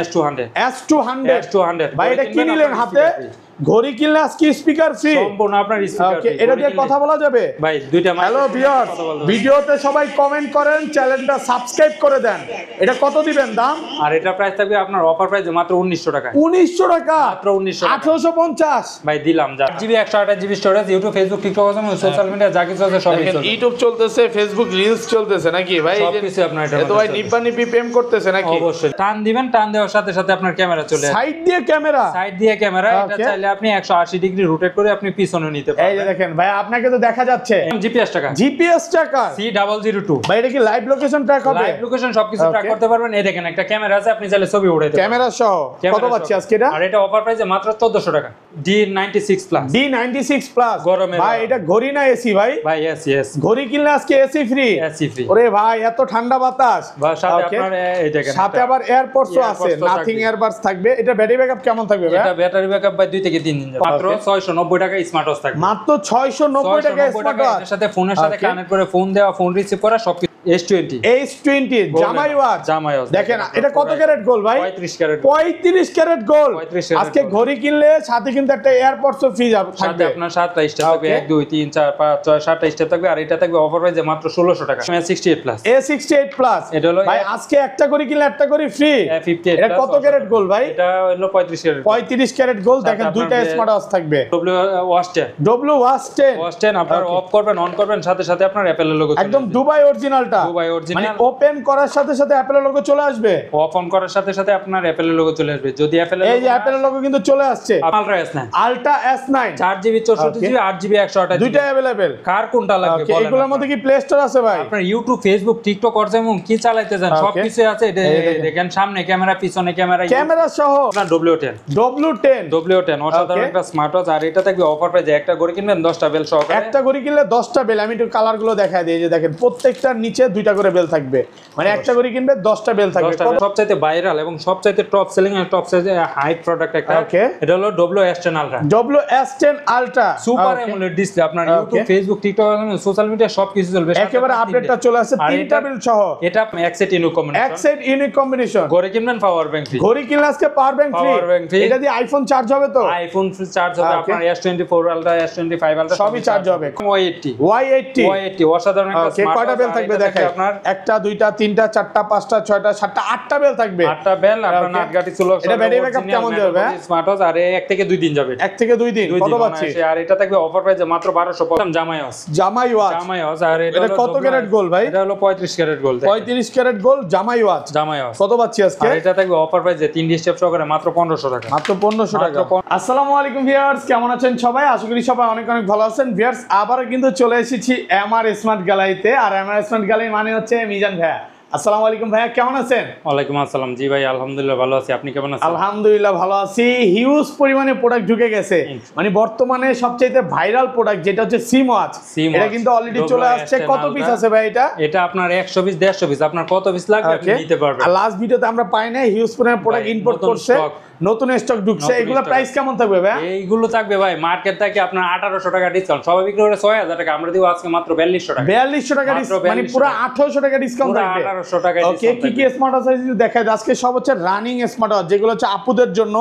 S200 ভাই এটা কি নিলেন হাতে ঘড়ি কিনলে আজকে স্পিকার ফ্রি সম্পূর্ণ আপনার স্পিকার ফ্রি এটা দিয়ে কথা বলা যাবে ভাই দুইটা হ্যালো ভিউয়ার্স ভিডিওতে সবাই কমেন্ট করেন চ্যানেলটা সাবস্ক্রাইব করে দেন এটা কত দিবেন দাম আর এটা প্রাইস থাকবে আপনার অফার প্রাইসে মাত্র 1900 টাকা 1900 টাকা মাত্র 1900 1850 ভাই দিলাম যা GB 128 GB storage YouTube Facebook TikTok social media যা কিছু আছে সবই চলছে ইউটিউব চলতেছে ফেসবুক রিলস চলতেছে নাকি ভাই সব কিছু আপনার এটা তো ভাই নিব্বানি প্রেম করতেছে নাকি অবশ্যই টান দিবেন টান দেওয়ার সাথে সাথে আপনার ক্যামেরা চলে আসে সাইড দিয়ে ক্যামেরা এটা চাইলে আপনি 180 ডিগ্রি রোটেট করে আপনি পিছনে নিতে পারবেন এই যে দেখেন ভাই আপনাকে তো দেখা যাচ্ছে জিপিএস টাকা C002 ভাই এটা কি লাইভ লোকেশন ট্র্যাক হবে লাইভ লোকেশন সবকিছু ট্র্যাক করতে পারবেন এই দেখেন একটা ক্যামেরা আছে আপনি চাইলে ছবি উঠাইতে পারবেন ক্যামেরা সহ কত পাচ্ছি আজকে এটা আর এটা অফার প্রাইসে মাত্র 1400 টাকা D96 প্লাস গরমে ভাই এটা ঘড়ি না এসি ভাই এসি ঘড়ি কিনলে আজকে এসি ফ্রি ওরে ভাই এত ঠান্ডা বাতাস সাথে আপনার এই দেখেন সাথে আবার এয়ারপডসও আছে নাথিং এয়ারবাডস থাকবে এটা ব্যাটারি ব্যাকআপ কেমন থাকবে ভাই এটা ব্যাটারি ব্যাকআপ ভাই 2 থেকে 3 দিন যাবে মাত্র 690 টাকা স্মার্ট ওয়াচ থাকবে মাত্র 690 টাকা স্মার্ট ওয়াচ এর সাথে ফোনের সাথে কানেক্ট করে ফোন দেওয়া ফোন রিসিভ করা সব S20 জামাই ওয়াচ দেখেন এটা কত ক্যারেট গোল্ড ভাই 35 ক্যারেট গোল্ড আজকে ঘড়ি কিনলে সাথে কিন্তু একটা এয়ারপডসও ফ্রি যাবে সাথে আপনার 7টা স্টেপ থাকবে 1 2 3 4 5 6 7টা স্টেপ থাকবে আর এটা থাকবে অফার প্রাইসে মাত্র 1600 টাকা A68 প্লাস এটা হলো ভাই আজকে একটা ঘড়ি কিনলে একটা ঘড়ি ফ্রি এটা কত ক্যারেট গোল্ড ভাই এটা হলো 35 ক্যারেট গোল্ড দেখেন দুইটা স্মার্ট ওয়াচ থাকবে W ওয়াচ 10 আপনার অফ করবেন অন করবেন সাথে সাথে আপনার অ্যাপেলের লোগো একদম দুবাই অরিজিনালটা মানে ওপেন করার সাথে সাথে অ্যাপেলের লোগো চলে আসবে অফ অন করার সাথে সাথে আপনার অ্যাপেলের লোগো চলে আসবে যদি অ্যাপেলের এই যে অ্যাপেলের লোগো কিন্তু চলে আসছে ultra S9 4GB 64GB 8GB 128 দুইটা अवेलेबल কার কোনটা লাগবে বলেন এগুলোর মধ্যে কি প্লে স্টোর আছে ভাই আপনার ইউটিউব ফেসবুক টিকটক আর যেমন কি চালাইতে যান সবকিছু আছে দেখেন সামনে ক্যামেরা পিছনে ক্যামেরা সহ আপনার W10 অসাধারণ একটা স্মার্ট ওয়াচ আর এটা থাকবে অফার প্রাইসে একটা ঘড়ি কিনবেন 10টা বেল সহকারে একটা ঘড়ি কিনলে 10টা বেল আমি একটু কালার গুলো দেখাই দিই যে দেখেন প্রত্যেকটার নিচে দুইটা করে বেল থাকবে মানে একটা ঘড়ি কিনবে 10টা বেল থাকবে সবচাইতে ভাইরাল এবং সবচাইতে টপ সেলিং এর টপ সাইজে হাই প্রোডাক্ট একটা এটা হলো WS10 Ultra super AMOLED display আপনার YouTube Facebook TikTok social media সবকিছু চলবে একেবারে আপডেটটা চলে আসছে তিনটা বেল সহ এটা এক্সেট ইউনিক কম্বিনেশন ঘড়ি কিনবেন পাওয়ার ব্যাংক ফ্রি ঘড়ি কিনলে আজকে পাওয়ার ব্যাংক ফ্রি এটা দিয়ে আইফোন চার্জ হবে তো আইফোন চার্জ হবে আপনার S24 Ultra S25 Ultra সবই চার্জ হবে Y80 অসাধারণ একটা স্মার্ট কয়টা বেল থাকবে দেখেন আপনার একটা দুইটা তিনটা চারটা পাঁচটা ছয়টা সাতটা আটটা বেল থাকবে আটটা বেল আপনার নাটগাটি ছিল এটা ব্যাটারি ব্যাকআপ কেমন যাবে স্মার্ট ওয়াচ আর 1 থেকে 2 দিন যাবে 1 থেকে 2 দিন কত পাচ্ছি আর এটা থাকবে অফার প্রাইসে মাত্র 1250 জামাই ওয়াচ আর এটা কত ক্যারেট গোল্ড ভাই এটা হলো 35 ক্যারেট গোল্ড 35 ক্যারেট গোল্ড জামাই ওয়াচ কত পাচ্ছি আজকে আর এটা থাকবে অফার প্রাইসে 3 স্টেপ সহকারে মাত্র 1500 টাকা মাত্র 1500 টাকা আসসালামু আলাইকুম ভিউয়ার্স কেমন আছেন সবাই আশা করি সবাই অনেক অনেক ভালো আছেন ভিউয়ার্স আবার কিন্তু চলে এসেছি এমআর স্মার্ট গ্যালারিতে আর এমআর স্মার্ট গ্যালারি মানে হচ্ছে মিজান ভাইয়া আসসালামু আলাইকুম ভাইয়া কেমন আছেন ওয়ালাইকুম আসসালাম জি ভাই আলহামদুলিল্লাহ ভালো আছি আপনি কেমন আছেন আলহামদুলিল্লাহ ভালো আছি হিউজ পরিমাণে প্রোডাক্ট ঢুকে গেছে মানে বর্তমানে সবচেয়ে ভাইরাল প্রোডাক্ট যেটা হচ্ছে সিম ওয়াচ এটা কিন্তু অলরেডি চলে আসছে কত পিস আছে ভাই এটা আপনার 100 পিস 150 পিস আপনার কত পিস লাগবে আপনি নিতে পারবেন আর লাস্ট ভিডিওতে আমরা পাই না হিউজ পরিমাণে প্রোডাক্ট ইম্পোর্ট করছে নতুন স্টক ঢুকছে এগুলো প্রাইস কেমন থাকবে ভাই এইগুলো থাকবে ভাই মার্কেট থেকে আপনার 1800 টাকা ডিসকাউন্ট সবাই বিক্রি করে 6000 টাকা আমরা দিব আজকে মাত্র 4200 টাকা 4200 টাকা ডিসকাউন্ট মানে পুরো 1800 টাকা ডিসকাউন্ট থাকবে 1800 টাকা ওকে কি কি স্মার্ট ওয়াচ আছে দেখাই আজকে সব হচ্ছে রানিং স্মার্ট ওয়াচ যেগুলো হচ্ছে আপুদের জন্য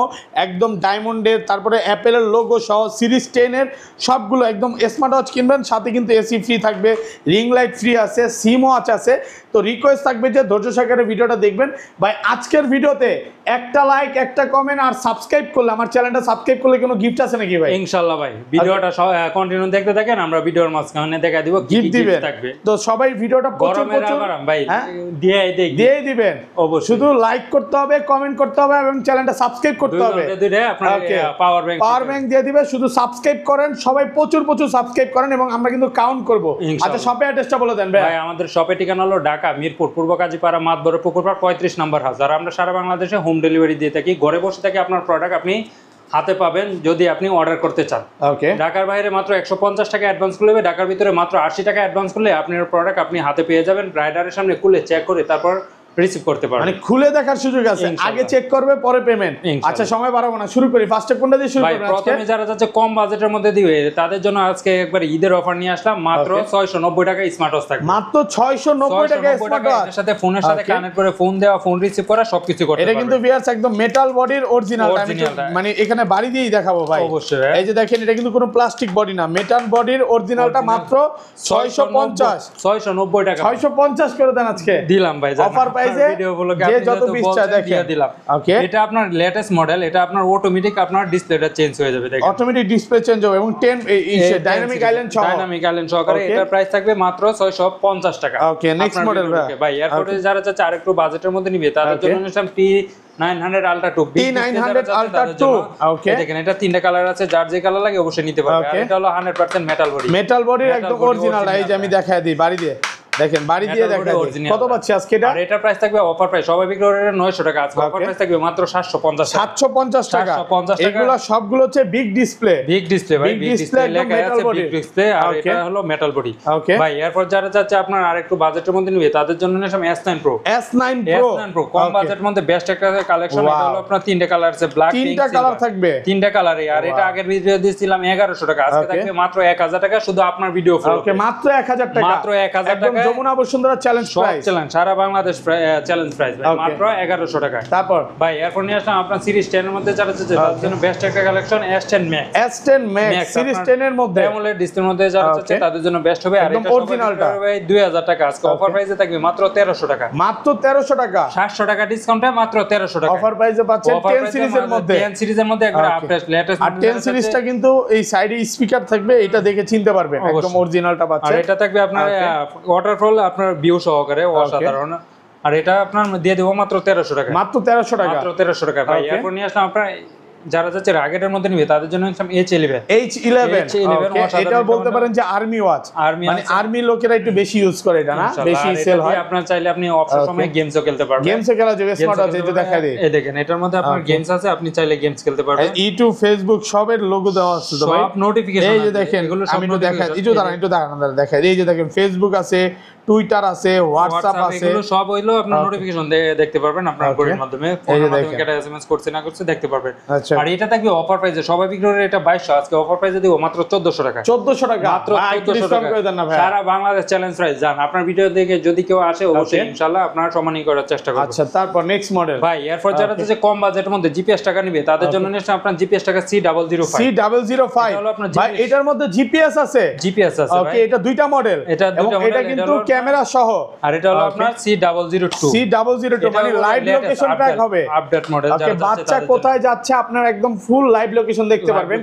একদম ডায়মন্ডের তারপরে অ্যাপেলের লোগো সহ সিরিজ 10 এর সবগুলো একদম স্মার্ট ওয়াচ কিনবেন সাথে কিন্তু এসি ফ্রি থাকবে রিং লাইট ফ্রি আছে সিম ওয়াচ আছে তো রিকোয়েস্ট থাকবে যে ধৈর্য সহকারে ভিডিওটা দেখবেন ভাই আজকের ভিডিওতে একটা লাইক একটা কমেন্ট আর সাবস্ক্রাইব করলে আমার চ্যানেলটা সাবস্ক্রাইব করলে কোনো গিফট আছে নাকি ভাই ইনশাআল্লাহ ভাই ভিডিওটা কন্টিনিউ দেখতে থাকেন আমরা ভিডিওর মাঝখানে দেখা দিব গিফট দিবেন থাকবে তো সবাই ভিডিওটা গরমের আরাম ভাই দিয়ে দিবেন অবশ্যই শুধু লাইক করতে হবে কমেন্ট করতে হবে এবং চ্যানেলটা সাবস্ক্রাইব করতে হবে আপনার পাওয়ার ব্যাংক দিয়ে দিবে শুধু সাবস্ক্রাইব করেন সবাই প্রচুর সাবস্ক্রাইব করেন এবং আমরা কিন্তু কাউন্ট করব আচ্ছা শপে অ্যাড্রেসটা বলে দেন ভাই আমাদের শপের ঠিকানা হলো ঢাকা মিরপুর পূর্ব কাজীপাড়া মাতবরের পুকুরপাড় 35 নম্বর হাউস আর আমরা সারা বাংলাদেশে হোম ডেলিভারি দিয়ে থাকি ঘরে বসে থেকে আপনার প্রোডাক্ট আপনি হাতে পাবেন যদি আপনি অর্ডার করতে চান ওকে ঢাকার বাইরে মাত্র 150 টাকা অ্যাডভান্স করলে ঢাকার ভিতরে মাত্র 80 টাকা অ্যাডভান্স করলে আপনার প্রোডাক্ট আপনি হাতে পেয়ে যাবেন রাইডারের সামনে খুলে চেক করে তারপর রিসিভ করতে পারবেন। মানে খুলে দেখার সুযোগ আছে, আগে চেক করবে পরে পেমেন্ট। আচ্ছা সময় বাড়াবো না, শুরু করি। ফার্স্টে কোনটা দিয়ে শুরু করব আজকে? প্রথমে যারা যাচ্ছে কম বাজেটের মধ্যে দিবে তাদের জন্য আজকে একবার ঈদের অফার নিয়ে আসলাম, মাত্র 690 টাকা স্মার্ট ওয়াচ থাকবে। মাত্র 690 টাকা স্মার্ট ওয়াচ, এর সাথে ফোনের সাথে কানেক্ট করে ফোন দেওয়া, ফোন রিসিভ করা, সবকিছু করতে পারবেন। এটা কিন্তু ভিউয়ার্স একদম মেটাল বডির অরিজিনাল, মানে এখানে বাড়ি দিয়েই দেখাবো ভাই। অবশ্যই এই যে দেখেন, এটা কিন্তু কোনো প্লাস্টিক বডি না, মেটাল বডির অরিজিনালটা মাত্র 690 টাকা 650 করে দেন আজকে দিলাম ভাই। অফার প্রাইসে ভিডিও গুলোকে যে আপনি যত পিস চাই দেখেন দিলাম। ওকে, এটা আপনার লেটেস্ট মডেল, এটা আপনার অটোমেটিক আপনার ডিসপ্লেটা চেঞ্জ হয়ে যাবে, দেখেন অটোমেটিক ডিসপ্লে চেঞ্জ হবে এবং 10 ডাইনামিক আইল্যান্ড সহ, ডাইনামিক আইল্যান্ড সহকারে এটা প্রাইস থাকবে মাত্র 650 টাকা। ওকে, নেক্সট মডেল ভাই এরপরে যারা চাচ্ছে আরেকটু বাজেটের মধ্যে নিবে তাদের জন্য নিলাম T900 Ultra 2 T900 Ultra 2। ওকে, দেখেন এটা তিনটা কালার আছে, যার যে কালার লাগে অবশ্যই নিতে পারবে। আর এটা হলো 100% মেটাল বডি, মেটাল বডির একদম অরিজিনাল। এই যে আমি দেখায় দিই বাড়ি দিয়ে, দেখেন বাড়ি দিয়ে দেখায় দিই। কত পাচ্ছি আজকে এটা? আর এটা প্রাইস থাকবে অফার প্রাইস, সবাই বিক্রি করে 900 টাকা, আজকে অফার প্রাইস থাকবে মাত্র 750 টাকা। 750 টাকা। 750 টাকা। এগুলো সবগুলো হচ্ছে বিগ ডিসপ্লে, বিগ ডিসপ্লে ভাই, বিগ ডিসপ্লে লেখা আছে বিগ ডিসপ্লে, আর ওকে, এটা হলো মেটাল বডি। ওকে ভাই এরপর যারা চাচ্ছে আপনার আরেকটু বাজেটের মধ্যে নিবে তাদের জন্য নিলাম S9 Pro। S9 Pro কম বাজেটের মধ্যে বেস্ট একটা কালেকশন। এটা হলো আপনার তিনটা কালার আছে, ব্ল্যাক, পিঙ্ক, তিনটা কালার থাকবে, তিনটা কালারে। আর এটা আগের ভিডিও দিয়েছিলাম 1100 টাকা, আজকে থাকবে মাত্র 1000 টাকা, শুধু আপনার ভিডিও ফলো। ওকে, মাত্র 1000 টাকা, মাত্র 1000 একদম টাকা, Jamuna Bashundhara challenge price, challenge সারা বাংলাদেশ চ্যালেঞ্জ প্রাইস ভাই, মাত্র 1100 টাকা। তারপর ভাই এরপর নিয়ে আসলাম আপনার সিরিজ 10 এর মধ্যে যারা চাচ্ছে তাদের জন্য বেস্ট একটা collection S10 Max। S10 Max series 10 এর মধ্যে AMOLED ডিসপ্লের মধ্যে যারা চাচ্ছে তাদের জন্য বেস্ট হবে। আর এটা অরিজিনালটা ভাই 2000 টাকা, আজকে অফার প্রাইসে থাকবে মাত্র 1300 টাকা, মাত্র 1300 টাকা, 700 টাকা ডিসকাউন্টে মাত্র 1300 টাকা অফার প্রাইসে পাচ্ছেন 10 সিরিজের মধ্যে। 10 সিরিজের মধ্যে একবার আপডেট লেটেস্ট। আর 10 সিরিজটা কিন্তু এই সাইডে স্পিকার থাকবে, এটা দেখে চিনতে পারবেন একদম অরিজিনালটা পাচ্ছেন। আর এটা থাকবে আপনার ওয়াটারফল, আপনার ভিউ সহকারে, অসাধারণ। আর এটা আপনার দিয়ে দেবো মাত্র 1300 টাকা, মাত্র 1300 টাকা, মাত্র 1300 টাকা ভাই। এরপর নিয়ে আসলাম আপনার যারা যাচ্ছে রাগেটের মধ্যে নিবে তাদের জন্য H11। এটাও বলতে পারেন যে আর্মি ওয়াচ, মানে আর্মি লোকেরা একটু বেশি ইউজ করে এটা, না বেশি সেল হয়। আপনার চাইলে আপনি অবসর সময়ে গেমসও খেলতে পারবেন, গেমসও খেলা যাবে স্মার্ট ওয়াচ। এটা দেখা দেই, এই দেখেন এটার মধ্যে আপনার গেমস আছে, আপনি চাইলে গেমস খেলতে পারবেন। ইউটিউব, ফেসবুক সবের লোগো দেওয়া আছে তো ভাই, সব নোটিফিকেশন। এই যে দেখেন, আমি একটু দেখাই, একটু দাঁড়ান দেখাই। এই যে দেখেন ফেসবুক আছে, টুইটার আছে, হোয়াটসঅ্যাপ আছে, এগুলো সব হইলো আপনার নোটিফিকেশন দেখতে পারবেন আপনার ঘড়ির মাধ্যমে, ফোনের মাধ্যমে কেটে এসএমএস করতে না করতে দেখতে পারবেন। আর এটা থাকবে অফার প্রাইসে, সবাই বিক্রি করে এটা 2200, আজকে অফার প্রাইসে দিব মাত্র 1400 টাকা, 1400 টাকা, মাত্র 1400 টাকা সারা বাংলাদেশ চ্যালেঞ্জ প্রাইস। জান আপনার ভিডিও দেখে যদি কেউ আসে অবশ্যই ইনশাআল্লাহ আপনার সম্মানই করার চেষ্টা করব। আচ্ছা, তারপর নেক্সট মডেল ভাই এরপর যারা যে কম বাজেটের মধ্যে জিপিএস টাকা নিবে তাদের জন্য নিশ্চয় আপনার জিপিএস টাকা C005। ভাই এটার মধ্যে জিপিএস আছে, জিপিএস আছে ভাই। ওকে, এটা দুইটা মডেল, এটা দুইটা মডেল, এটা কিন্তু ক্যামেরা সহ। আর এটা হলো আপনার C002 মানে লাইভ লোকেশন ট্র্যাক হবে, আপডেট মডেল। ওকে, বাচ্চা কোথায় যাচ্ছে আপনার একদম ফুল লাইভ লোকেশন দেখতে পারবেন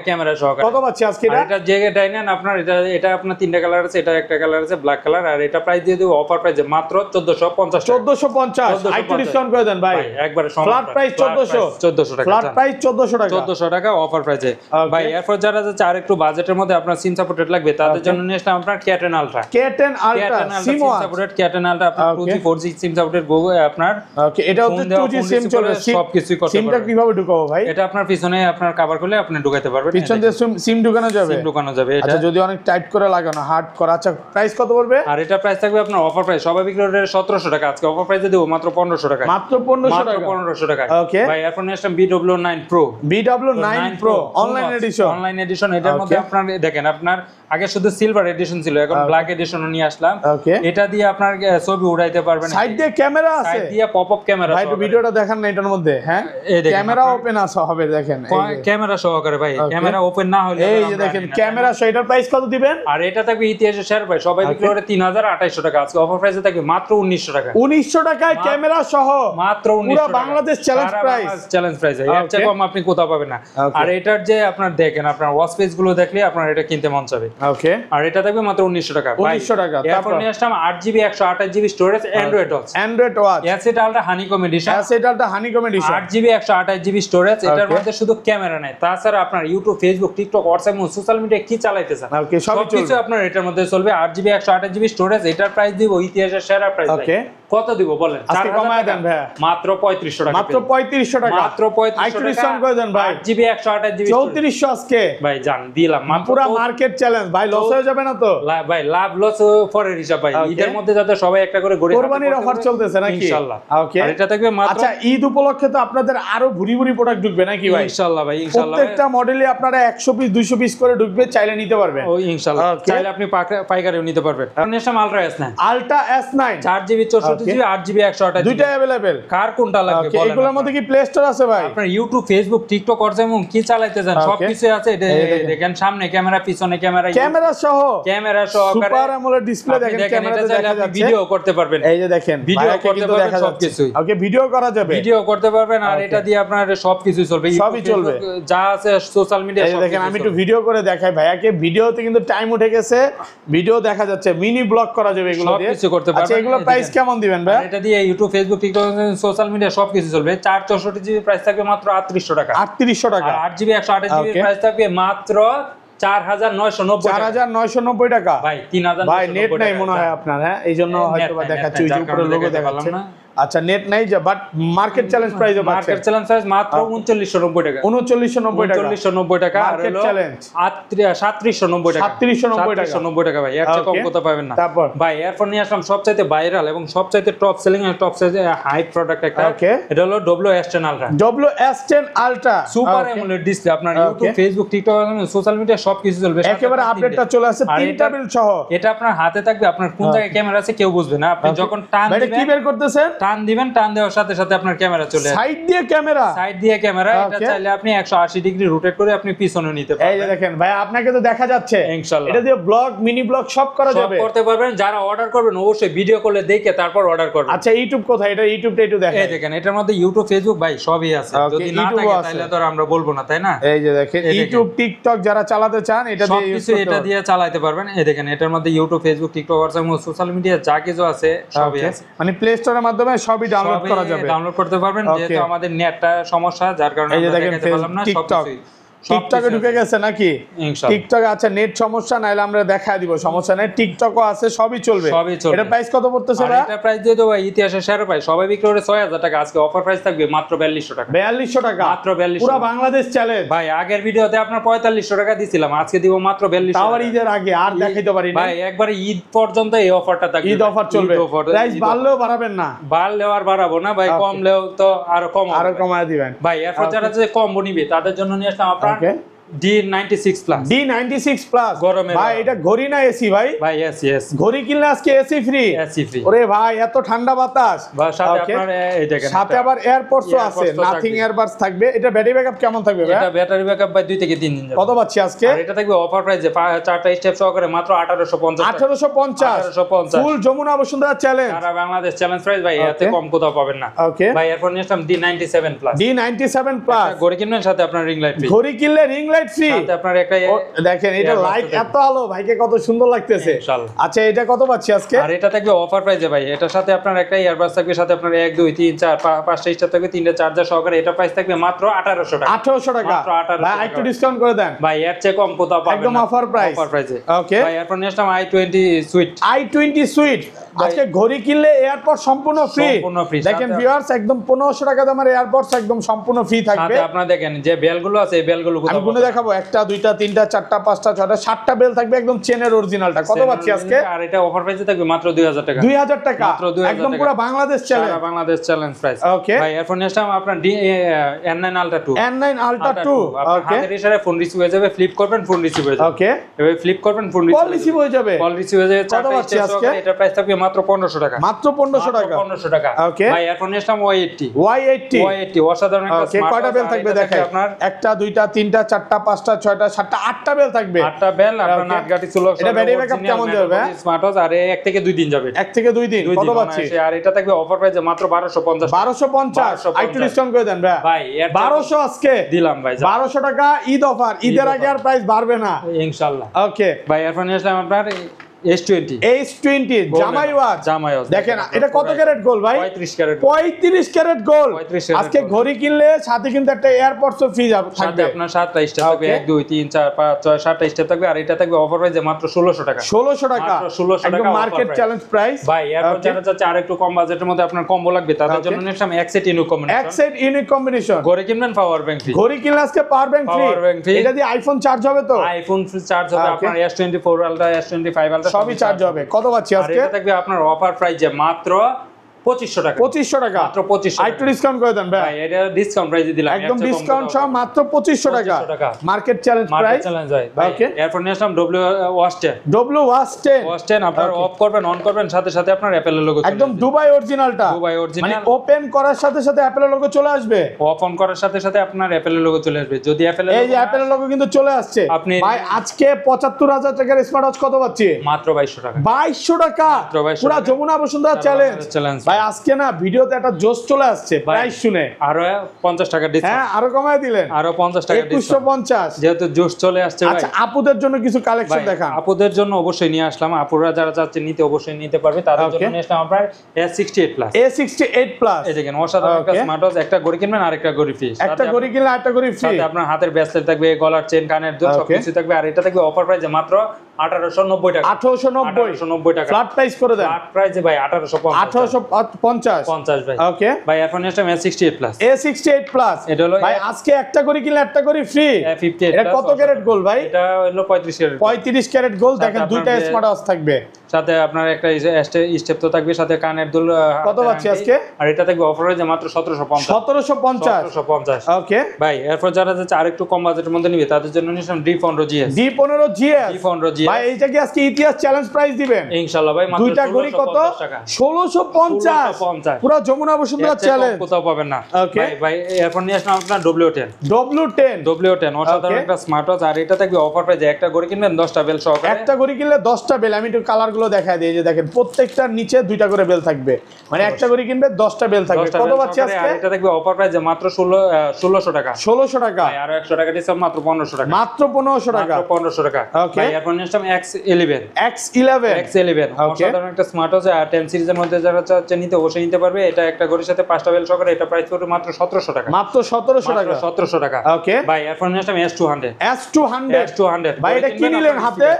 ক্যামেরা সহ। কত পাচ্ছি আজকে এটা? এটা যে ডাইনান আপনার এটা আপনার তিনটা কালার আছে, এটা একটা কালার আছে ব্ল্যাক কালার। আর এটা প্রাইস দিয়ে দেব অফার প্রাইসে মাত্র 1450 1450, একটু ডিসকাউন্ট করে দেন ভাই, একবারে ফ্ল্যাট প্রাইস 1400 টাকা, ফ্ল্যাট প্রাইস 1400 টাকা অফার প্রাইসে ভাই। এরপর যারা যাচ্ছে আর একটু বাজেটের মধ্যে আপনার সিম সাপোর্টেড লাগবে তাদের জন্য নিয়ে আসলাম আপনার K10 Ultra SIM supported K10 Ultra আপনার 2G 4G সিম সাপোর্টেড আপনার। ওকে, এটা হচ্ছে 2G সিম চলবে, সবকিছু করতে পারবেন। সিমটা কিভাবে ঢুকাবো ভাই? এটা আপনার পিছনে আপনার কভার খুলে আপনি ঢুকাইতে পারবেন, পিছন দিয়ে সিম ঢুকানো যাবে, সিম ঢুকানো যাবে। আচ্ছা, যদি অনেক টাইট করে লাগানো, হার্ড করা, আচ্ছা প্রাইস কত পড়বে? আর এটা প্রাইস থাকবে আপনার অফার প্রাইস, সবাই বিক্রি করে 1700 টাকা, আজকে অফার প্রাইসে দেব মাত্র 1500 টাকা, মাত্র 1500 টাকা, 1500 টাকা। ওকে ভাই এরপর নিয়ে আসলাম BW9 Pro অনলাইন এডিশন। এটার মধ্যে আপনার দেখেন আপনার আগে শুধু সিলভার এডিশন ছিল, এখন ব্ল্যাক এডিশনও নিয়ে আসলাম। এটা দিয়ে আপনার ছবি উঠাইতে পারবেন, সাইড দিয়ে ক্যামেরা আছে, সাইড দিয়ে পপআপ ক্যামেরা। ভাই একটু ভিডিওটা দেখান না এটার মধ্যে, হ্যাঁ ক্যামেরা ওপেন আছে হবে, দেখেন ক্যামেরা সহকারে ভাই, ক্যামেরা ওপেন না হলে এই যে দেখেন ক্যামেরা সহ। এটার প্রাইস কত দিবেন? আর এটা থাকবে ইতিহাসের শেয়ার ভাই, সবাই বিক্রি করে 3200 টাকা, আজকে অফার প্রাইসে থাকবে মাত্র 1900 টাকা, 1900 টাকায় ক্যামেরা সহ, মাত্র 1900 পুরো Bangladesh challenge price, challenge price. এর চেয়ে কম আপনি কোথাও পাবেন না। আর এটার যে আপনার দেখেন আপনার ওয়াচ পেজ গুলো দেখলে আপনার এটা কিনতে মন চাবে। ওকে, আর এটা থাকবে মাত্র 1900 টাকা, 1900 টাকা। তারপর নিয়ে আসলাম 8GB 128GB storage Android watch, asset ultra honeycomb edition, 8GB 128GB storage. এটার মধ্যে শুধু ক্যামেরা নাই, তাছাড়া আপনার ইউটিউব, ফেসবুক, টিকটক, হোয়াটসঅ্যাপ এবং সোশ্যাল মিডিয়া কি চালাইতেছেন সবকিছু আপনার এটার মধ্যে চলবে। 8GB 128GB স্টোরেজ, এটার প্রাইস দিব ইতিহাসের সেরা প্রাইস। ওকে, কত দিব বলেন? আজকে কমায় দেন ভাই, মাত্র 3500 টাকা, মাত্র 3500 টাকা, মাত্র 3500 টাকা করে দেন ভাই। 8GB 128GB 3400 আজকে ভাই জান দিলাম, মাত্র পুরো মার্কেট চ্যালেঞ্জ ভাই, লস হয়ে যাবে না তো ভাই? লাভ লস পরের হিসাব ভাই, ঈদের মধ্যে যাতে সবাই একটা করে গড়ে কোরবানির অফার চলতেছে নাকি ইনশাআল্লাহ। ওকে, আর এটা থাকবে মাত্র, আচ্ছা ঈদ উপলক্ষে তো আপনাদের আরো ভুরি ভুরি প্রোডাক্ট ঢুকবে নাকি ভাই? ইনশাআল্লাহ ভাই, ইনশাআল্লাহ প্রত্যেকটা মডেলে আপনারা 100 পিস 200 পিস করে ঢুকবে, চাইলে নিতে পারবেন। ও ইনশাআল্লাহ, চাইলে আপনি পাইকারিও নিতে পারবেন। নেশাম ultra S9, ultra S9 4GB 64GB 8GB 128GB দুইটা अवेलेबल। কার কোনটা লাগবে বলেন? এগুলোর মধ্যে কি প্লে স্টোর আছে ভাই? আপনার ইউটিউব, ফেসবুক, টিকটক এবং কি চালাইতে যান সবকিছু আছে। দেখেন সামনে ক্যামেরা, পিছনে ক্যামেরা, ক্যামেরা সহ সুপার অ্যামোলেড ডিসপ্লে দেখেন, ক্যামেরাতে দেখা যাচ্ছে, ভিডিও করতে পারবেন। এই যে দেখেন ভিডিও করতে পারবেন সবকিছু। ওকে, ভিডিও করা যাবে, ভিডিও করতে পারবেন। আর এটা দিয়ে আপনার সবকিছু চলবে, সবই চলবে, যা আছে সোশ্যাল মিডিয়া। এই দেখেন আমি একটু ভিডিও করে দেখাই ভাইয়াকে, ভিডিওতে কিন্তু টাইম উঠে গেছে, ভিডিও দেখা যাচ্ছে, মিনি ব্লগ করা যাবে এগুলো দিয়ে, সবকিছু করতে পারবেন। আচ্ছা এগুলো প্রাইস কেমন দিবেন ভাই? এটা দিয়ে YouTube, Facebook, TikTok, social media সবকিছু চলবে। 464GB প্রাইস থাকবে মাত্র 3800 টাকা, 3800 টাকা। আর 8GB 128GB প্রাইস থাকবে মাত্র 4990 টাকা। ভাই 3000 ভাই নেট নাই মনে হয় আপনার, হ্যাঁ এইজন্য হয়তো বা দেখাচ্ছি, ওই যে উপরে লোগো দেখাচ্ছে না। আচ্ছা নেট নাই যে, বাট মার্কেট চ্যালেঞ্জ প্রাইসে পাচ্ছেন। মার্কেট চ্যালেঞ্জ প্রাইস মাত্র 3990 টাকা, 3990 টাকা, 3990 টাকা। আর মার্কেট হলো চ্যালেঞ্জ 3790 টাকা, 3790 টাকা ভাই, এর চেয়ে কম কোথাও পাবেন না। তারপর ভাই এরপর নিয়ে আসলাম সবচাইতে ভাইরাল এবং সবচাইতে টপ সেলিং এর টপ সাইজে হাই প্রোডাক্ট একটা। এটা হলো WS10 Ultra, WS10 Ultra super AMOLED display. আপনার YouTube, Facebook, TikTok, social media সবকিছু চলবে, একেবারে আপডেটটা চলে আসছে, তিনটা বিল সহ। এটা আপনার হাতে থাকবে, আপনার কোন জায়গায় ক্যামেরা আছে কেউ বুঝবে না। আপনি যখন টান দিবেন, কি বের করতেছেন, টান দিবেন, টান দেওয়ার সাথে সাথে আপনার ক্যামেরা চলে আসবে, সাইড দিয়ে ক্যামেরা, সাইড দিয়ে ক্যামেরা। এটা চাইলে আপনি 180 ডিগ্রি রোটেট করে আপনি পিছনে নিতে পারবেন। এই যে দেখেন ভাই, আপনাকে তো দেখা যাচ্ছে, ইনশাআল্লাহ এটা দিয়ে ব্লগ, মিনি ব্লগ সব করা যাবে, সব করতে পারবেন। যারা অর্ডার করবেন অবশ্যই ভিডিও কলে দেখে তারপর অর্ডার করবেন। আচ্ছা ইউটিউব কোথায়? এটা ইউটিউবটা একটু দেখেন। এই দেখেন এটার মধ্যে ইউটিউব, ফেসবুক ভাই সবই আছে। যদি না থাকে তাহলে তো আমরা বলবো না, তাই না? এই যে দেখেন ইউটিউব, টিকটক যারা চালাতে চান এটা দিয়ে সবকিছু এটা দিয়ে চালাতে পারবেন। এই দেখেন এটার মধ্যে ইউটিউব, ফেসবুক, টিকটক, হোয়াটসঅ্যাপ এবং সোশ্যাল মিডিয়া যা কিছু আছে সবই আছে। মানে প্লে স্টোরের মাধ্যমে সবই ডাউনলোড করা যাবে, ডাউনলোড করতে পারবেন। যেহেতু আমাদের নেটটা সমস্যা, যার কারণে আমরা দেখাতে পারলাম না সবকিছু। টিকটকে ঢুকে গেছে নাকি? টিকটকে আছে, নেট সমস্যা, নাইলে আমরা দেখায় দিব, সমস্যা নাই। টিকটকও আছে, সবই চলবে, সবই চলবে। এটা প্রাইস কত পড়তেছে ভাই? এটা প্রাইস দিয়ে দেব ইতিহাসের সেরা প্রাইস, সবাই বিক্রি করে 6000 টাকা, আজকে অফার প্রাইস থাকবে মাত্র 4200 টাকা। 4200 টাকা, মাত্র 4200, পুরো বাংলাদেশ চ্যালেঞ্জ ভাই। আগের ভিডিওতে আপনার 4500 টাকা দিছিলাম, আজকে দিব মাত্র 4200 টাকা। ঈদের আগে আর দেখাইতে পারি না ভাই, একবারে ঈদ পর্যন্ত এই অফারটা থাকবে, ঈদ অফার চলবে। প্রাইস বাড়লেও বাড়াবেন না, বাড়লেও আর বাড়াবো না ভাই, কমলেও তো আরো কমায় দিবেন ভাই। এরপর যারা যে কম্বো নিবে তাদের জন্য নিয়ে আসলাম আপনার D96 প্লাস। D96 প্লাস গরমে ভাই, এটা ঘড়ি না এসি ভাই? ভাই এসি, ঘড়ি কিনলে আজকে এসি ফ্রি, এসি ফ্রি। ওরে ভাই এত ঠান্ডা বাতাস, সাথে আপনার এই দেখেন সাথে আবার এয়ারপডসও আছে, নাথিং এয়ারবাডস থাকবে। এটা ব্যাটারি ব্যাকআপ কেমন থাকবে ভাই? এটা ব্যাটারি ব্যাকআপ ভাই 2 থেকে 3 দিন যাবে। কত পাচ্ছি আজকে? আর এটা থাকবে অফার প্রাইসে 4টা স্টেপ সহকারে মাত্র 1850 টাকা। 1850 ফুল যমুনা বসুন্ধরা চ্যালেঞ্জ, সারা বাংলাদেশ চ্যালেঞ্জ প্রাইস ভাই, এতে কম কোথাও পাবেন না। ওকে ভাই এরপর নিয়ে আসলাম D97 প্লাস। D97 প্লাস ঘড়ি কিনবেন, সাথে আপনার রিং লাইট ফ্রি। ঘড়ি কিনলে রিং লাইট ফ্রি, সাথে আপনার একটা দেখেন এটা লাইট এত আলো, ভাইকে কত সুন্দর লাগতেছে। আচ্ছা এটা কত পাচ্ছি আজকে? আর এটা থাকবে অফার প্রাইসে ভাই, এটার সাথে আপনার একটা ইয়ারবাডস থাকবে, সাথে আপনার 1 2 3 4 5টা স্টার থাকবে, 3টা চার্জার সহকারে। এটা প্রাইস থাকবে মাত্র 1800 টাকা। 1800 টাকা ভাই, একটু ডিসকাউন্ট করে দেন ভাই, এর চেয়ে কম কোথাও পাবেন না, একদম অফার প্রাইস। অফার প্রাইসে। ওকে ভাই এরপর নিয়ে আসলাম i20 সুইট। i20 সুইট আজকে ঘড়ি কিনলে এয়ারপড সম্পূর্ণ ফ্রি, দেখেন ভিউয়ার্স, একদম 1500 টাকা দামের এয়ারপডস একদম সম্পূর্ণ ফ্রি থাকবে। সাথে আপনারা দেখেন যে বেলগুলো আছে, এই বেলগুলো আমি গুনে দেখাবো, 1টা 2টা 3টা 4টা 5টা 6টা 7টা বেল থাকবে, একদম চেনের অরিজিনালটা। কত পাচ্ছি আজকে? আর এটা অফার প্রাইসে থাকবে মাত্র 2000 টাকা। 2000 টাকা, মাত্র 2000 একদম টাকা। পুরো বাংলাদেশ চ্যালেঞ্জ, সারা বাংলাদেশ চ্যালেঞ্জ প্রাইস। ওকে ভাই এরপর নিয়ে আসলাম আপনার N9 Ultra 2। N9 Ultra 2 ওকে, হাতের ইশারায় ফোন রিসিভ হয়ে যাবে, ফ্লিপ করবেন ফোন রিসিভ হয়ে যাবে। ওকে, এবারে ফ্লিপ করবেন ফোন রিসিভ হয়ে যাবে, কল রিসিভ হয়ে যাবে। কত পাচ্ছি আজকে? এটা প্রাইস থাকবে মাত্র 1500 টাকা। মাত্র 1500 টাকা, 1500 টাকা। ওকে ভাই এরপর নিয়ে আসলাম Y80 Y80 অসাধারণ একটা স্মার্ট। কয়টা বেল থাকবে দেখাই? আপনার 1টা 2টা 3টা 4টা 5টা 6টা 7টা 8টা বেল থাকবে, 8টা বেল। আপনার নাটগাটি ছিল। এটা ব্যাটারি ব্যাকআপ কেমন যাবে? স্মার্ট ওয়াচ, আর 1 থেকে 2 দিন যাবে। 1 থেকে 2 দিন। কত পাচ্ছি? আর এটা থাকবে অফার প্রাইসে মাত্র 1250। 1250 একটু ডিসকাউন্ট করে দেন ভাই। ভাই 1200 আজকে দিলাম ভাই, 1200 টাকা ঈদ অফার, ঈদের আগে আর প্রাইস বাড়বে না ইনশাআল্লাহ। ওকে ভাই এরপর নিয়ে আসলাম আপনার S20 জামাই ওয়াচ দেখেন এটা কত ক্যারেট গোল্ড ভাই 35 ক্যারেট গোল্ড আজকে ঘড়ি কিনলে সাথে কিন্তু একটা এয়ারপডস ফ্রি থাকবে আপনার 7টা স্টেপ থাকবে 1 2 3 4 5 6 7টা স্টেপ থাকবে আর এটা থাকবে অফার প্রাইসে মাত্র 1600 টাকা 1600 টাকা একদম মার্কেট চ্যালেঞ্জ প্রাইস ভাই এরপর যারা চাচ্ছে আর একটু কম বাজেটের মধ্যে আপনার কম্বো লাগবে তাদের জন্য নিলাম এক্সেট ইউনিক কম্বিনেশন ঘড়ি কিনবেন পাওয়ার ব্যাংক ফ্রি ঘড়ি কিনলে আজকে পাওয়ার ব্যাংক ফ্রি এটা দিয়ে আইফোন চার্জ হবে তো আইফোন চার্জ হবে আপনার S24 আলট্রা S25 আলট্রা সবই চার্জ হবে কত পাচ্ছি আজকে এটা থাকবে আপনার অফার প্রাইসে মাত্র 2500 টাকা 2500 টাকা মাত্র 2500 একটু ডিসকাউন্ট করে দেন ভাই এটা ডিসকাউন্ট প্রাইসে দিলাম একদম ডিসকাউন্ট সহ মাত্র 2500 টাকা মার্কেট চ্যালেঞ্জ প্রাইস ভাই এরপর নিলাম W10 আপনার অফ করবেন অন করবেন সাথে সাথে আপনার অ্যাপেলের লোগো একদম দুবাই অরিজিনালটা মানে ওপেন করার সাথে সাথে অ্যাপেলের লোগো চলে আসবে অফ অন করার সাথে সাথে আপনার অ্যাপেলের লোগো চলে আসবে যদি অ্যাপেলের এই যে অ্যাপেলের লোগো কিন্তু চলে আসছে ভাই আজকে 75000 টাকার স্মার্ট ওয়াচ কত পাচ্ছি মাত্র 2200 টাকা 2200 টাকা পুরো যমুনা বসুন্ধরা চ্যালেঞ্জ ভাই আজকে না ভিডিওতে একটা জোশ চলে আসছে প্রাইস শুনে আরো 50 টাকা ডিসকাউন্ট হ্যাঁ আরো কমায় দিলেন আরো 50 টাকা ডিসকাউন্ট 2150 যেহেতু জোশ চলে আসছে ভাই আচ্ছা আপুদের জন্য কিছু কালেকশন দেখান আপুদের জন্য অবশ্যই নিয়ে আসলাম আপুরা যারা চাচ্ছে নিতে অবশ্যই নিতে পারবে তাদের জন্য নিয়ে আসলাম আপনার A68 প্লাস এই দেখেন অসাধারণ একটা স্মার্ট ওয়াচ একটা ঘড়ি কিনবেন আর একটা ঘড়ি ফ্রি একটা ঘড়ি কিনলে আরেকটা ঘড়ি ফ্রি সাথে আপনার হাতের ব্রেসলেট থাকবে গলার চেন কানের দুল সবকিছু থাকবে আর এটা থাকবে অফার প্রাইসে মাত্র 1890 টাকা 1890 টাকা ফ্ল্যাট প্রাইস করে দেন ফ্ল্যাট প্রাইসে ভাই 1850 ভাই ওকে ভাই এখন next A68 plus A68 plus এটা হলো ভাই আজকে একটা ঘড়ি কিনলে একটা ঘড়ি ফ্রি A58 এটা কত ক্যারেট গোল্ড ভাই এটা হলো 35 ক্যারেট গোল্ড দেখেন দুইটা স্মার্ট ওয়াচ থাকবে সাথে আপনার একটা স্টেপ তো থাকবে সাথে কানের দুল কত পাচ্ছি আজকে আর এটা থাকবে অফার হয়ে মাত্র 1750 ওকে ভাই এরপর যারা যাচ্ছে আরেকটু কম বাজেটের মধ্যে নিবে তাদের জন্য নিলাম D15GS ভাই এইটা কি আজকে ইতিহাস চ্যালেঞ্জ প্রাইস দিবেন ইনশাআল্লাহ ভাই মাত্র দুইটা ঘড়ি কত 1650 পুরো যমুনা বসুন্ধরা চ্যালেঞ্জ কোথাও পাবেন না ভাই এরপর নিয়ে আসলাম আপনার W10 অসাধারণ একটা স্মার্ট ওয়াচ আর এটা থাকবে অফার প্রাইসে একটা ঘড়ি কিনবেন 10টা বেল সহকারে একটা ঘড়ি কিনলে 10টা বেল আমি একটু কালার গুলো দেখাই দিই যে দেখেন প্রত্যেকটার নিচে দুইটা করে বেল থাকবে মানে একটা ঘড়ি কিনবে 10টা বেল থাকবে কত পাচ্ছি আজকে এটা থাকবে অফার প্রাইসে মাত্র 1600 টাকা 1600 টাকা ভাই আর 100 টাকা ডিসকাউন্ট মাত্র 1500 টাকা মাত্র 1500 টাকা 1500 টাকা ভাই এরপর নিয়ে আসলাম X11 অসাধারণ একটা স্মার্ট ওয়াচ আর 10 সিরিজের মধ্যে যারা চাচ্ছে নিতে অবশ্যই নিতে পারবে এটা একটা ঘড়ির সাথে 5টা বেল সহকারে এটা প্রাইস পড়বে মাত্র 1700 টাকা মাত্র 1700 টাকা ওকে ভাই এরপর নিয়ে আসলাম S200 ভাই এটা কি নিলেন হাতে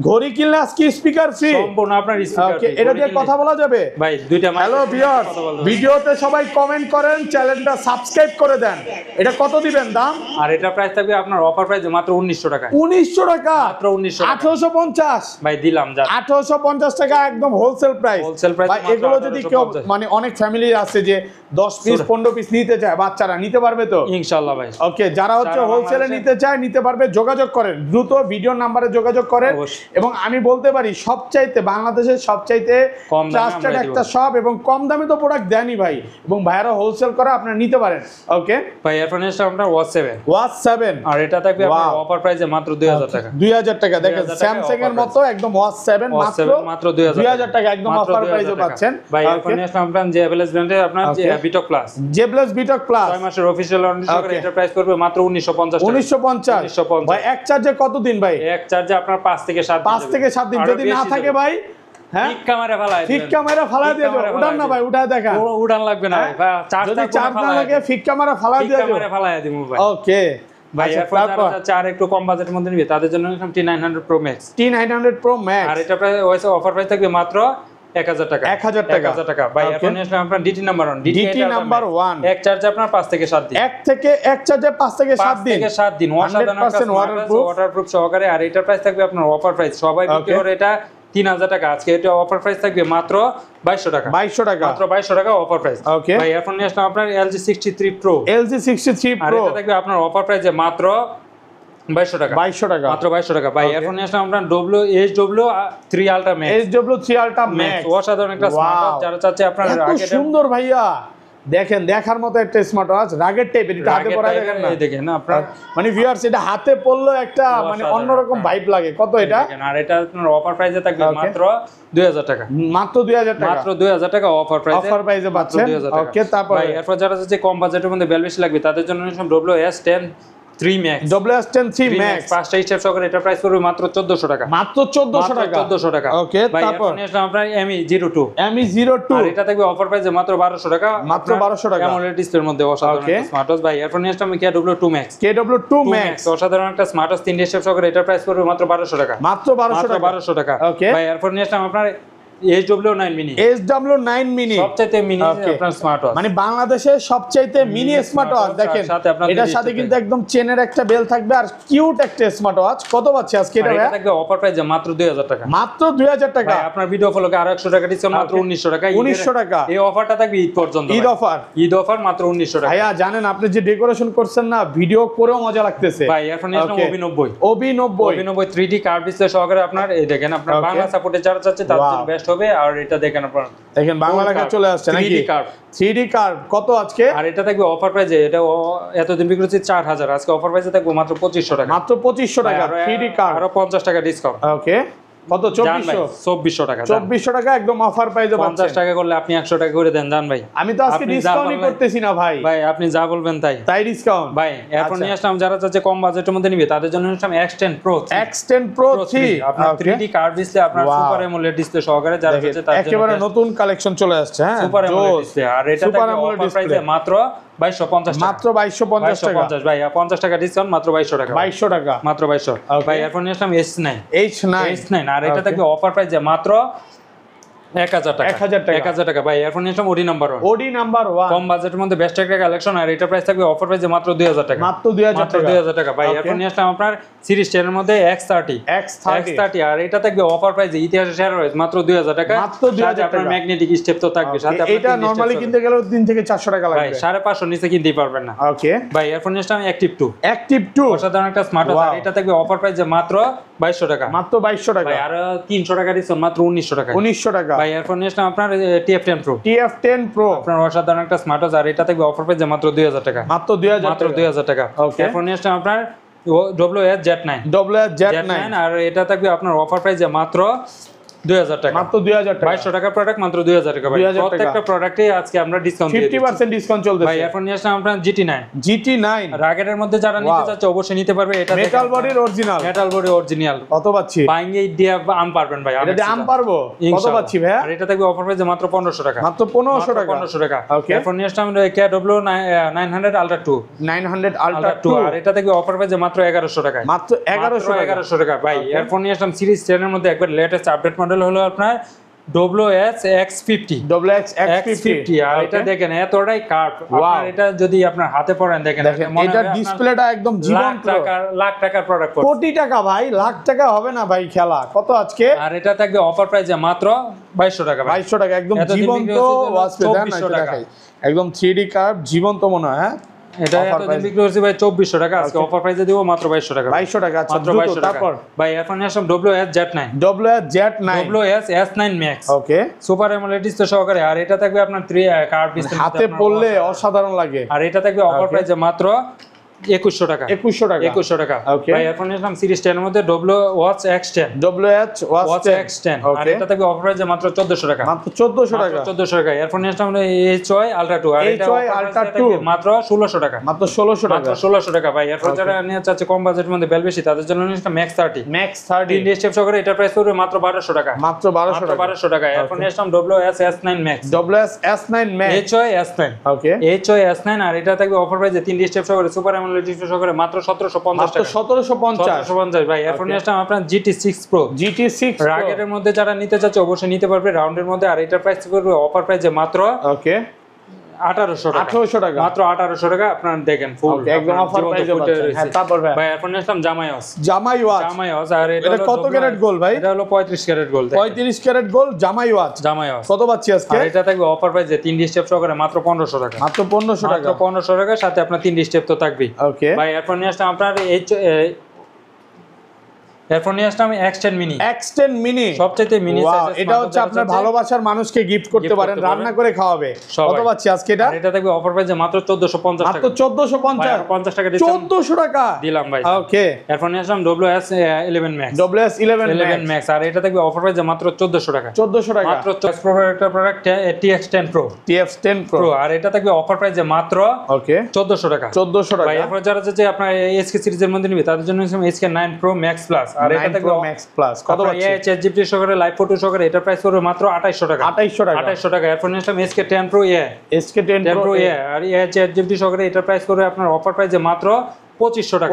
ঘড়ি কিনলে আজকে স্পিকার ফ্রি সম্পূর্ণ আপনার স্পিকার ওকে এটা দিয়ে কথা বলা যাবে ভাই দুইটা হ্যালো ভিউয়ার্স ভিডিওতে সবাই কমেন্ট করেন চ্যানেলটা সাবস্ক্রাইব করে দেন এটা কত দিবেন দাম আর এটা প্রাইস থাকবে আপনার অফার প্রাইস মাত্র 1900 টাকা 1900 টাকা মাত্র 1900 1850 ভাই দিলাম যা 1850 টাকা একদম হোলসেল প্রাইস ভাই এগুলো যদি কেউ মানে অনেক ফ্যামিলি আছে যে 10 পিস 15 পিস নিতে চায় বাচ্চারা নিতে পারবে তো ইনশাআল্লাহ ভাই ওকে যারা হচ্ছে হোলসেলে নিতে চায় নিতে পারবে যোগাযোগ করেন দ্রুত ভিডিও নম্বরে যোগাযোগ করেন এবং আমি বলতে পারি সবচাইতে বাংলাদেশের সবচাইতে ট্রাস্টেড একটা শপ এবং কম দামে তো প্রোডাক্ট দেনই ভাই এবং ভাইরা হোলসেল করে আপনারা নিতে পারেন ওকে ভাই এরপর নেক্সট আপনার ওয়াচ 7 আর এটা থাকবে আপনার অফার প্রাইসে মাত্র 2000 টাকা 2000 টাকা দেখেন স্যামসাং এর মতো একদম ওয়াচ 7 মাত্র 2000 টাকা একদম অফার প্রাইসে পাচ্ছেন ভাই এরপর নেক্সট আপনার জেবেলস ব্র্যান্ডের আপনার বিটক প্লাস 6 মাসের অফিশিয়াল ওয়ারেন্টি সহকারে এটা প্রাইস করবে মাত্র 1950 ভাই এক চার্জে কত দিন ভাই এক চার্জে আপনার 5 থেকে 7 দিন যদি না থাকে ভাই হ্যাঁ ফিক ক্যামেরা ফালাই দিয়ে উড়ান না ভাই উঠায় দেখা উড়ান লাগবে না ভাই যদি চার্জ না লাগে ফিক ক্যামেরা ফালাই দিমু ভাই ওকে ভাই এরপর যারা চার একটু কম বাজেটের মধ্যে নিবে তাদের জন্য T900 Pro Max আর এটা প্রাইস ওইসব অফার প্রাইস থাকবে মাত্র 1000 টাকা ভাই এখন আসলে আপনার DT নাম্বার 1 এক চার্জে আপনার 5 থেকে 7 দিন এক চার্জে 5 থেকে 7 দিন অসাধারণ ওয়াটারপ্রুফ সহকারে আর এটার প্রাইস থাকবে আপনার অফার প্রাইস সবাই বিক্রি করে এটা 3000 টাকা আজকে এটা অফার প্রাইস থাকবে মাত্র 2200 টাকা মাত্র 2200 টাকা অফার প্রাইস ভাই এখন আসলে আপনার LG 63 Pro আর এটা থাকবে আপনার অফার প্রাইসে মাত্র 2200 টাকা মাত্র 2200 টাকা ভাই এখন আসলে আমরা SW3 Ultra Max অসাধারণ একটা স্মার্ট ওয়াচ যারা চাচ্ছে আপনার সুন্দর ভাইয়া দেখেন দেখার মতো একটা স্মার্ট ওয়াচ রাগের টাইপের এটা হাতে পরা দেখেন না দেখেন না আপনার মানে ভিউয়ার্স এটা হাতে পরলে একটা মানে অন্যরকম ভাইব লাগে কত এটা আর এটা আপনার অফার প্রাইসে থাকবে মাত্র 2000 টাকা মাত্র 2000 টাকা অফার প্রাইসে পাচ্ছেন ওকে তারপর ভাই এরপর যারা চাচ্ছে কম বাজেটের মধ্যে বেল বেশি লাগবে তাদের জন্য সব WS10 3 ম্যাক্স WS10 3 ম্যাক্স পাঁচটা স্টেপ সহকারে এটা প্রাইস পড়বে মাত্র 1400 টাকা, মাত্র 1400 টাকা, 1400 টাকা। ওকে, তারপর এখন আপনার ME02 ME02 আর এটা থাকবে অফার প্রাইসে মাত্র 1200 টাকা, মাত্র 1200 টাকা, AMOLED ডিসপ্লের মধ্যে অসাধারণ একটা স্মার্ট ওয়াচ ভাই। এরপর নিয়ে আসলাম KW2 Max, KW2 Max অসাধারণ একটা স্মার্ট ওয়াচ 3 স্টেপ সহকারে এটা প্রাইস পড়বে মাত্র 1200 টাকা, মাত্র 1200 টাকা ওকে ভাই। এরপর নিয়ে আসলাম আপনার SW9 মিনি, SW9 মিনি সবচেয়ে মিনি আপনার স্মার্ট ওয়াচ, মানে বাংলাদেশের সবচাইতে মিনি স্মার্ট ওয়াচ। দেখেন এটার সাথে কিন্তু একদম চেনের একটা বেল থাকবে আর কিউট একটা স্মার্ট ওয়াচ। কত পাচ্ছি আজকে এটা? এটা থাকবে অফার প্রাইসে মাত্র 2000 টাকা, মাত্র 2000 টাকা। ভাই আপনার ভিডিও ফলোকে আরো 100 টাকা ডিসকাউন্ট, মাত্র 1900 টাকা, 1900 টাকা। এই অফারটা থাকবে ঈদ পর্যন্ত, ঈদ অফার, ঈদ অফার মাত্র 1900 টাকা। ভাইয়া জানেন আপনি যে ডেকোরেশন করছেন না, ভিডিও করেও মজা লাগতেছে ভাই। এখন নিয়ে আসলাম OB90 3D কার্ভ ডিসপ্লে সহকারে আপনার এই দেখেন আপনার বাংলা সাপোর্টে যারা চাচ্ছে তার জন্য বেস্ট হবে। আর এটা দেখেন আপনার দেখেন বাংলা লেখা চলে আসছে নাকি 3D কার্ভ। কত আজকে? আর এটা থাকবে অফার প্রাইসে, এটা এতদিন বিক্রি হচ্ছে 4000, আজকে অফার প্রাইসে থাকবে মাত্র 2500 টাকা, মাত্র 2500 টাকা 3D কার্ভ, আরো 50 টাকা ডিসকাউন্ট। ওকে, কত? 2400 টাকা, 2400 টাকা একদম অফার প্রাইসে পাচ্ছেন। 50 টাকা করলে আপনি 100 টাকা করে দেন জান ভাই। আমি তো আজকে ডিসকাউন্টই করতেছি না ভাই, ভাই আপনি যা বলবেন তাই ডিসকাউন্ট ভাই। এখন নিয়ে আসলাম যারা চাচ্ছে কম বাজেটের মধ্যে নিবে তাদের জন্য নিয়ে আসলাম X10 Pro 3 আপনার 3D কার্ভ ডিসপ্লে, আপনার সুপার AMOLED ডিসপ্লে সহকারে যারা চাচ্ছে তাদের জন্য একেবারে নতুন কালেকশন চলে আসছে। হ্যাঁ, সুপার AMOLED ডিসপ্লে। আর এটা থাকবে অফার প্রাইসে মাত্র 2250 টাকা, মাত্র 2250 টাকা ভাই। 50 টাকা ডিসকাউন্ট, মাত্র 2200 টাকা, 2200 টাকা, মাত্র 2200 ভাই। এখন নিয়ে আসলাম H9 আর এটা থাকবে অফার প্রাইসে মাত্র 1000 টাকা, 1000 টাকা ভাই। এরপর নিয়ে আসলাম OD নাম্বার 1 কম বাজেটের মধ্যে বেস্ট একটা কালেকশন। আর এটা প্রাইস থাকবে অফার প্রাইসে মাত্র 2000 টাকা, মাত্র 2000 টাকা ভাই। এরপর নিয়ে আসলাম আপনার সিরিজ 10 এর মধ্যে X30 আর এটা থাকবে অফার প্রাইসে ইতিহাসে শেয়ার হয়েছে মাত্র 2000 টাকা, মাত্র 2000 টাকা। আপনার ম্যাগনেটিক স্টেপ তো থাকবে সাথে। এটা নরমালি কিনতে গেলে 3 থেকে 400 টাকা লাগবে ভাই, 550 নিচে কিনতেই পারবেন না। ওকে ভাই। এরপর নিয়ে আসলাম Active 2 অসাধারণ একটা স্মার্ট ওয়াচ, এটা থাকবে অফার প্রাইসে মাত্র 2200 টাকা, মাত্র 2200 টাকা ভাই। আর 300 টাকা ডিসকাউন্ট, মাত্র 1900 টাকা, 1900 টাকা ভাই। এরপর নিয়ে আসলাম আপনার TF10 Pro আপনার অসাধারণ একটা স্মার্ট ওয়াচ, আর এটা থাকবে অফার প্রাইসে মাত্র 2000 টাকা, মাত্র 2000 টাকা। এরপর নিয়ে আসলাম আপনার WS-Z9 আর এটা থাকবে আপনার অফার প্রাইসে মাত্র 2000 টাকা, মাত্র 2000 টাকা, 2200 টাকার প্রোডাক্ট মাত্র 2000 টাকা ভাই। প্রত্যেকটা প্রোডাক্টে আজকে আমরা ডিসকাউন্ট দিয়ে দিচ্ছি, 50% ডিসকাউন্ট চলতেছে ভাই। এরপর নিয়ে আসলাম আপনার GT9 রাগের মধ্যে যারা নিতে চাচ্ছে অবশ্যই নিতে পারবে। এটা মেটাল বডির অরিজিনাল, কত পাচ্ছি? বাইঙ্গে দিয়ে আম পারবেন ভাই, এটা আম পারবো। কত পাচ্ছি ভাই? আর এটা থাকবে অফার প্রাইসে মাত্র 1500 টাকা, মাত্র 1500 টাকা, 1500 টাকা। ওকে। এরপর নিয়ে আসলাম KW900 Ultra 2 আর এটা থাকবে অফার প্রাইসে মাত্র 1100 টাকা, মাত্র 1100 টাকা ভাই। এরপর নিয়ে আসলাম সিরিজ 10 এর মধ্যে একবার লেটেস্ট আপডেট মডেল হলো আপনার WS-X50 আর এটা দেখেন এতটাই কার্ভ, আপনার এটা যদি আপনার হাতে পড়েন দেখেন এটা ডিসপ্লেটা একদম জীবন্ত, লাখ টাকার প্রোডাক্ট, কোটি টাকা ভাই, লাখ টাকা হবে না ভাই খেলা। কত আজকে? আর এটা থাকবে অফার প্রাইসে মাত্র 2200 টাকা, 2200 টাকা একদম জীবন্ত ওয়াচ পেয়ে দেখাই, একদম 3D কার্ভ জীবন্ত মনে হয়। হ্যাঁ, এটা এতদিন বিক্রি করছি ভাই 2400 টাকা, আজকে অফার প্রাইসে দিব মাত্র 2200 টাকা, 2200 টাকা। আচ্ছা, মাত্র 2200 টাকা ভাই। এখন আসলাম WS-Z9 Max ওকে, সুপার AMOLED ডিসপ্লে সহকারে, আর এটা থাকবে আপনার 3 কার্ভ ডিসপ্লে, হাতে পড়লে অসাধারণ লাগে। আর এটা থাকবে অফার প্রাইসে মাত্র 2100 টাকা, 2100 টাকা ভাই। এখন আসলাম সিরিজ 10 এর মধ্যে WS-X10 আর এটা থাকবে অফার প্রাইসে মাত্র 1400 টাকা, মাত্র 1400 টাকা, 1400 টাকা। এরপর আসলাম HY Ultra 2 আর এটা মাত্র 1600 টাকা, মাত্র 1600 টাকা, 1600 টাকা ভাই। এরপর যারা নিয়ে চাচ্ছে কম বাজেটের মধ্যে বেল বেশি তাদের জন্য নিয়ে Max 30 3D স্টেপ সহকারে, এটা প্রাইস পড়বে মাত্র 1200 টাকা, মাত্র 1200 টাকা। এরপর নিয়ে আসলাম WS-S9 Max HY S9 ওকে, HY S9 আর এটা থাকবে অফার প্রাইসে 3D স্টেপ সহকারে সুপার AMOLED ডিসপ্লে সহকারে মাত্র 1750 টাকা, 1750 ভাই। এরপর নিয়ে আসলাম আপনার GT6 Pro রাগের মধ্যে যারা নিতে চাচ্ছে অবশ্যই নিতে পারবে রাউন্ডের মধ্যে, আর এটা প্রাইস করবে অফার প্রাইসে মাত্র ওকে 1800 টাকা, মাত্র 1800 টাকা। আপনার দেখেন ফুল একদম অফার প্রাইসে পাচ্ছেন। হ্যাঁ, তারপর ভাই এখন আসলাম জামাই ওয়াচ আর এটা কত ক্যারেট গোল্ড ভাই? এটা হলো 35 ক্যারেট গোল্ড, 35 ক্যারেট গোল্ড জামাই ওয়াচ কত পাচ্ছি আজকে? আর এটা থাকবে অফার প্রাইসে 3D স্টেপ সহকারে মাত্র 1500 টাকা, মাত্র 1500 টাকা, 1500 টাকা সাথে আপনার 3D স্টেপ তো থাকবেই ওকে ভাই। এরপর নিয়ে আসলাম আপনার এরপর নিয়ে আসলাম X10 মিনি। X10 মিনি সবচেয়ে মিনি সাইজ, এটা হচ্ছে আপনার ভালোবাসার মানুষকে গিফট করতে পারেন, রান্না করে খাওয়াবে। কত পাচ্ছি আজকে এটা? এটা থাকবে অফার প্রাইসে মাত্র 1450 টাকা। মাত্র 1450, 50 টাকা ডিসকাউন্ট, 1400 টাকা দিলাম ভাই। ওকে, এরপর নিয়ে আসলাম WS11 Max। WS11 Max, আর এটা থাকবে অফার প্রাইসে মাত্র 1400 টাকা। 1400 টাকা মাত্র চয়েস প্রো একটা product TX10 Pro। TX10 Pro, আর এটা থাকবে অফার প্রাইসে মাত্র ওকে 1400 টাকা। 1400 টাকা। ভাই এরপর যারা যে আপনার SK সিরিজের মধ্যে নিবে তাদের জন্য SK9 Pro Max Plus। আর এটা থাকবে Max Plus, কত পাচ্ছি? ChatGPT সহকারে লাইভ ফটো সহকারে এটা প্রাইস পড়বে মাত্র 2800 টাকা। 2800 টাকা। এরপর নিয়ে আসলাম SK10 Pro AI। SK10 Pro AI আর ChatGPT সহকারে এটা প্রাইস পড়বে আপনার অফার প্রাইসে মাত্র 2500 টাকা।